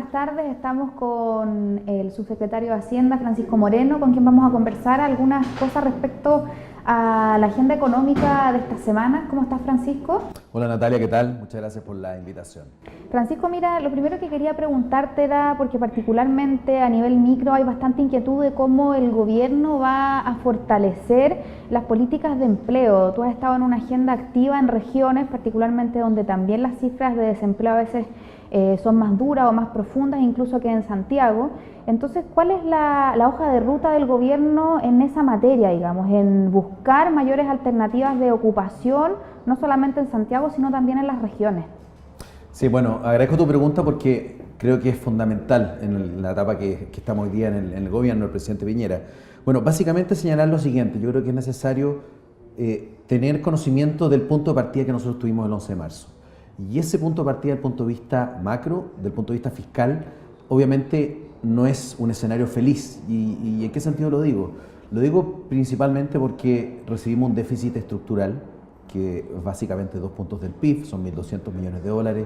buenas tardes. Estamos con el subsecretario de Hacienda, Francisco Moreno, con quien vamos a conversar algunas cosas respecto a la agenda económica de esta semana. ¿Cómo estás, Francisco? Hola Natalia, ¿qué tal? Muchas gracias por la invitación. Francisco, mira, lo primero que quería preguntarte era, porque particularmente a nivel micro hay bastante inquietud de cómo el gobierno va a fortalecer las políticas de empleo. Tú has estado en una agenda activa en regiones, particularmente donde también las cifras de desempleo a veces son más duras o más profundas, incluso que en Santiago. Entonces, ¿cuál es la hoja de ruta del gobierno en esa materia, digamos, en buscar mayores alternativas de ocupación, no solamente en Santiago, sino también en las regiones? Sí, bueno, agradezco tu pregunta porque creo que es fundamental en la etapa que estamos hoy día en el gobierno del presidente Piñera. Bueno, básicamente señalar lo siguiente: yo creo que es necesario tener conocimiento del punto de partida que nosotros tuvimos el 11 de marzo. Y ese punto de partida, desde el punto de vista macro, del punto de vista fiscal, obviamente no es un escenario feliz. ¿Y en qué sentido lo digo? Lo digo principalmente porque recibimos un déficit estructural, que es básicamente 2 puntos del PIB, son 1.200 millones de dólares.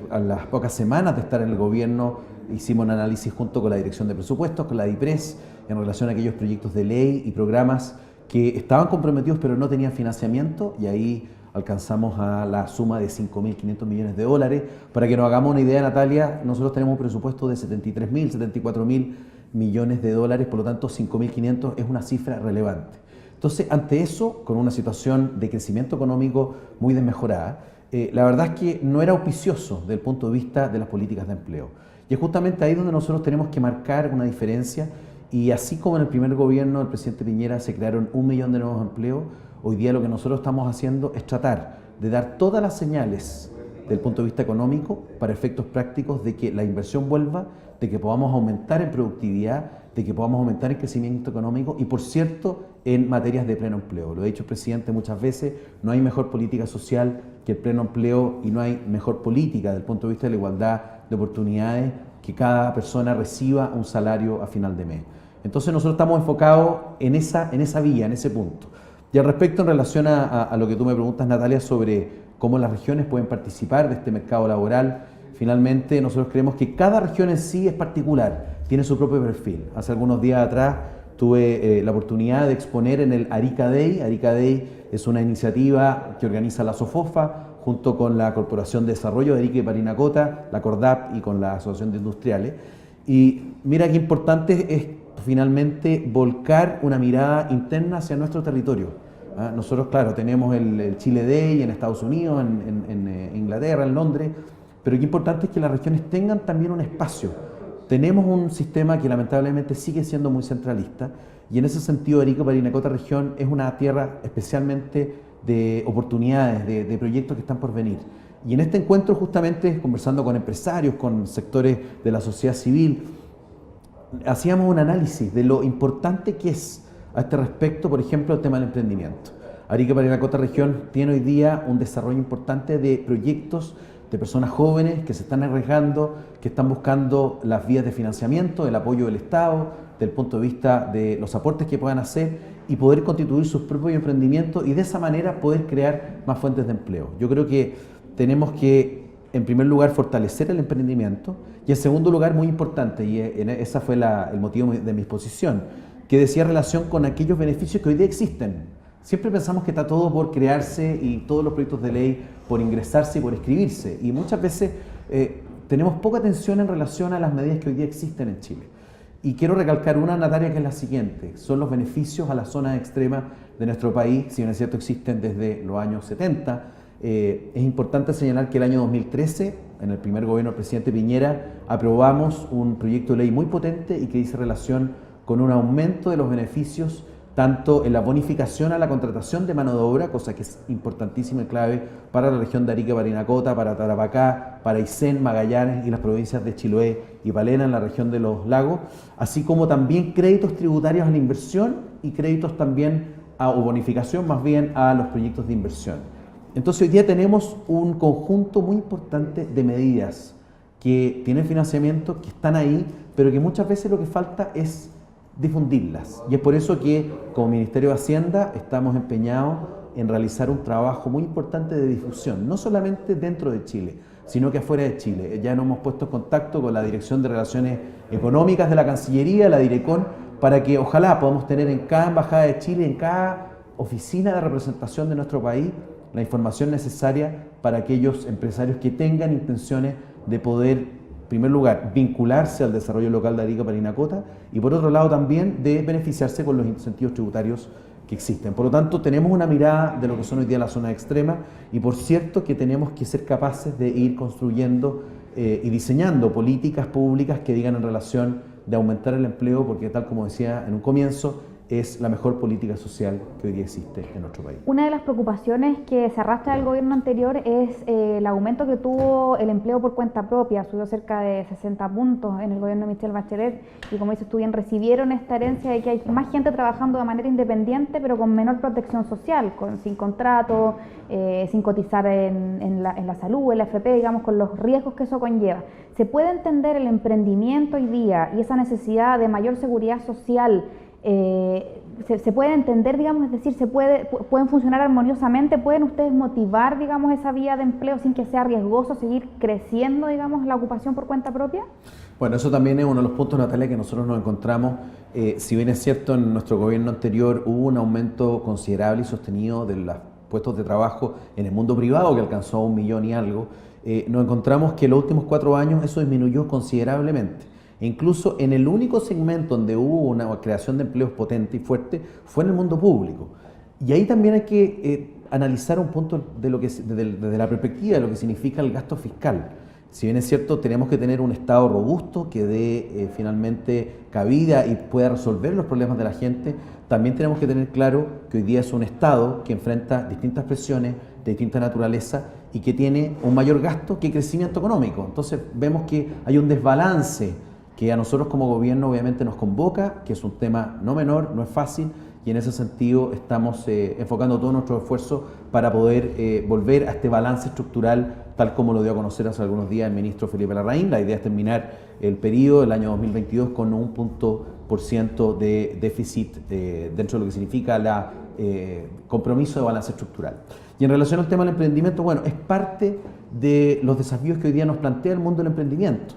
A las pocas semanas de estar en el gobierno hicimos un análisis junto con la Dirección de Presupuestos, con la DIPRES, en relación a aquellos proyectos de ley y programas que estaban comprometidos pero no tenían financiamiento, y ahí alcanzamos a la suma de 5.500 millones de dólares. Para que nos hagamos una idea, Natalia, nosotros tenemos un presupuesto de 73.000, 74.000 millones de dólares, por lo tanto 5.500 es una cifra relevante. Entonces, ante eso, con una situación de crecimiento económico muy desmejorada, la verdad es que no era auspicioso desde el punto de vista de las políticas de empleo. Y es justamente ahí donde nosotros tenemos que marcar una diferencia, y así como en el primer gobierno del presidente Piñera se crearon 1 millón de nuevos empleos, hoy día lo que nosotros estamos haciendo es tratar de dar todas las señales desde el punto de vista económico para efectos prácticos de que la inversión vuelva, de que podamos aumentar en productividad, de que podamos aumentar en crecimiento económico y, por cierto, en materias de pleno empleo. Lo ha dicho el presidente muchas veces: no hay mejor política social que el pleno empleo, y no hay mejor política desde el punto de vista de la igualdad de oportunidades que cada persona reciba un salario a final de mes. Entonces nosotros estamos enfocados en esa vía, en ese punto. Y al respecto, en relación a lo que tú me preguntas, Natalia, sobre cómo las regiones pueden participar de este mercado laboral, finalmente nosotros creemos que cada región en sí es particular, tiene su propio perfil. Hace algunos días atrás tuve la oportunidad de exponer en el Arica Day. Arica Day es una iniciativa que organiza la SOFOFA junto con la Corporación de Desarrollo de Arica y Parinacota, la CORDAP, y con la Asociación de Industriales. Y mira qué importante es finalmente volcar una mirada interna hacia nuestro territorio. Nosotros, claro, tenemos el Chile Day en Estados Unidos, en Inglaterra, en Londres, pero qué importante es que las regiones tengan también un espacio. Tenemos un sistema que lamentablemente sigue siendo muy centralista, y en ese sentido Arica y Parinacota región es una tierra especialmente de oportunidades, de proyectos que están por venir. Y en este encuentro, justamente conversando con empresarios, con sectores de la sociedad civil, hacíamos un análisis de lo importante que es a este respecto, por ejemplo, el tema del emprendimiento. Arica y Parinacota región tiene hoy día un desarrollo importante de proyectos de personas jóvenes que se están arriesgando, que están buscando las vías de financiamiento, el apoyo del Estado, desde el punto de vista de los aportes que puedan hacer y poder constituir sus propios emprendimientos, y de esa manera poder crear más fuentes de empleo. Yo creo que tenemos que, en primer lugar, fortalecer el emprendimiento, y en segundo lugar, muy importante, y ese fue el motivo de mi exposición, que decía relación con aquellos beneficios que hoy día existen. Siempre pensamos que está todo por crearse y todos los proyectos de ley por ingresarse y por escribirse, y muchas veces tenemos poca atención en relación a las medidas que hoy día existen en Chile. Y quiero recalcar una, Natalia, que es la siguiente: son los beneficios a las zonas extremas de nuestro país. Si bien es cierto, existen desde los años 70, es importante señalar que el año 2013, en el primer gobierno del presidente Piñera, aprobamos un proyecto de ley muy potente y que dice relación con un aumento de los beneficios, tanto en la bonificación a la contratación de mano de obra, cosa que es importantísima y clave para la región de Arica y Parinacota, para Tarapacá, para Aysén, Magallanes y las provincias de Chiloé y Palena en la región de los lagos, así como también créditos tributarios a la inversión y créditos también o bonificación más bien a los proyectos de inversión. Entonces hoy día tenemos un conjunto muy importante de medidas que tienen financiamiento, que están ahí, pero que muchas veces lo que falta es difundirlas. Y es por eso que como Ministerio de Hacienda estamos empeñados en realizar un trabajo muy importante de difusión, no solamente dentro de Chile, sino que afuera de Chile. Ya nos hemos puesto en contacto con la Dirección de Relaciones Económicas de la Cancillería, la Direcon, para que ojalá podamos tener en cada embajada de Chile, en cada oficina de representación de nuestro país, la información necesaria para aquellos empresarios que tengan intenciones de poder, en primer lugar, vincularse al desarrollo local de Arica, Parinacota, y por otro lado también de beneficiarse con los incentivos tributarios que existen. Por lo tanto, tenemos una mirada de lo que son hoy día las zonas extremas, y por cierto que tenemos que ser capaces de ir construyendo y diseñando políticas públicas que digan en relación de aumentar el empleo, porque tal como decía en un comienzo, es la mejor política social que hoy día existe en nuestro país. Una de las preocupaciones que se arrastra del gobierno anterior es el aumento que tuvo el empleo por cuenta propia, subió cerca de 60 puntos en el gobierno de Michelle Bachelet, y como dices tú bien, recibieron esta herencia de que hay más gente trabajando de manera independiente, pero con menor protección social, sin contrato, sin cotizar en la salud, en la AFP, digamos, con los riesgos que eso conlleva. ¿Se puede entender el emprendimiento hoy día y esa necesidad de mayor seguridad social? Se puede entender, digamos, es decir, pueden funcionar armoniosamente, pueden ustedes motivar, digamos, esa vía de empleo sin que sea riesgoso seguir creciendo, digamos, la ocupación por cuenta propia? Bueno, eso también es uno de los puntos, Natalia, que nosotros nos encontramos. Si bien es cierto, en nuestro gobierno anterior hubo un aumento considerable y sostenido de los puestos de trabajo en el mundo privado, que alcanzó 1 millón y algo, nos encontramos que en los últimos 4 años eso disminuyó considerablemente. E incluso en el único segmento donde hubo una creación de empleos potente y fuerte fue en el mundo público. Y ahí también hay que analizar un punto de lo que, desde la perspectiva de lo que significa el gasto fiscal. Si bien es cierto, tenemos que tener un Estado robusto que dé finalmente cabida y pueda resolver los problemas de la gente, también tenemos que tener claro que hoy día es un Estado que enfrenta distintas presiones de distinta naturaleza y que tiene un mayor gasto que crecimiento económico. Entonces vemos que hay un desbalance que a nosotros como gobierno obviamente nos convoca, que es un tema no menor, no es fácil, y en ese sentido estamos enfocando todo nuestro esfuerzo para poder volver a este balance estructural, tal como lo dio a conocer hace algunos días el ministro Felipe Larraín. La idea es terminar el periodo, el año 2022, con 1% de déficit dentro de lo que significa el compromiso de balance estructural. Y en relación al tema del emprendimiento, bueno, es parte de los desafíos que hoy día nos plantea el mundo del emprendimiento.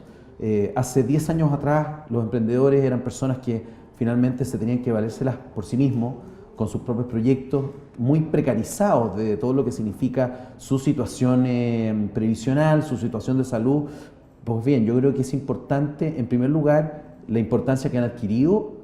Hace 10 años atrás los emprendedores eran personas que finalmente se tenían que valérselas por sí mismos, con sus propios proyectos, muy precarizados de todo lo que significa su situación previsional, su situación de salud. Pues bien, yo creo que es importante, en primer lugar, la importancia que han adquirido,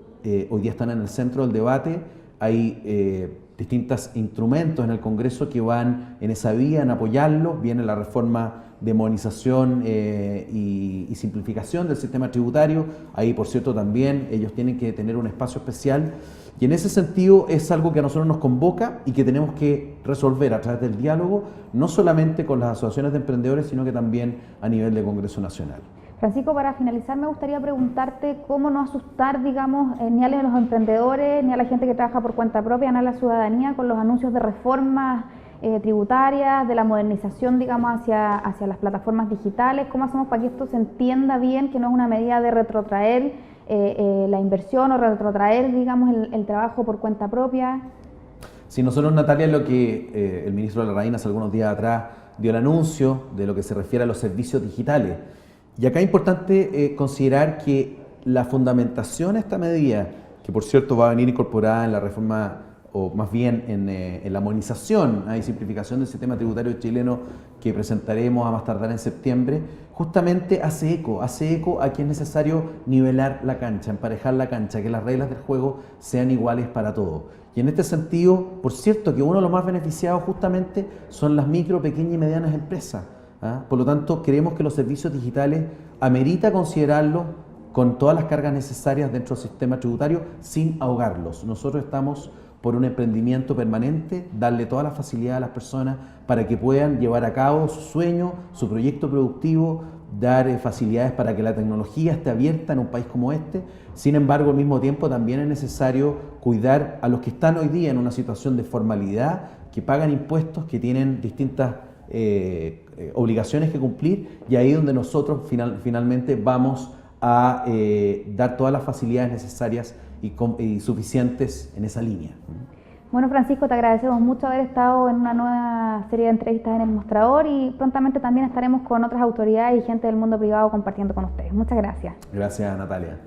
hoy día están en el centro del debate, hay distintos instrumentos en el Congreso que van en esa vía, en apoyarlos. Viene la reforma de modernización y simplificación del sistema tributario. Ahí, por cierto, también ellos tienen que tener un espacio especial. Y en ese sentido es algo que a nosotros nos convoca y que tenemos que resolver a través del diálogo, no solamente con las asociaciones de emprendedores, sino que también a nivel de Congreso Nacional. Francisco, para finalizar me gustaría preguntarte cómo no asustar, digamos, ni a los emprendedores, ni a la gente que trabaja por cuenta propia, ni a la ciudadanía con los anuncios de reformas tributarias, de la modernización, digamos, hacia las plataformas digitales. ¿Cómo hacemos para que esto se entienda bien, que no es una medida de retrotraer la inversión o retrotraer, digamos, el trabajo por cuenta propia? Sí, nosotros, Natalia, lo que el ministro Larraín hace algunos días atrás dio el anuncio de lo que se refiere a los servicios digitales. Y acá es importante considerar que la fundamentación a esta medida, que por cierto va a venir incorporada en la reforma, o más bien en la modernización y simplificación del sistema tributario chileno que presentaremos a más tardar en septiembre, justamente hace eco a que es necesario nivelar la cancha, emparejar la cancha, que las reglas del juego sean iguales para todos. Y en este sentido, por cierto, que uno de los más beneficiados justamente son las micro, pequeñas y medianas empresas. Por lo tanto, creemos que los servicios digitales amerita considerarlos con todas las cargas necesarias dentro del sistema tributario sin ahogarlos. Nosotros estamos por un emprendimiento permanente, darle todas las facilidades a las personas para que puedan llevar a cabo su sueño, su proyecto productivo, dar facilidades para que la tecnología esté abierta en un país como este. Sin embargo, al mismo tiempo también es necesario cuidar a los que están hoy día en una situación de formalidad, que pagan impuestos, que tienen distintas obligaciones que cumplir, y ahí es donde nosotros finalmente vamos a dar todas las facilidades necesarias y suficientes en esa línea. Bueno, Francisco, te agradecemos mucho haber estado en una nueva serie de entrevistas en El Mostrador y prontamente también estaremos con otras autoridades y gente del mundo privado compartiendo con ustedes. Muchas gracias. Gracias, Natalia.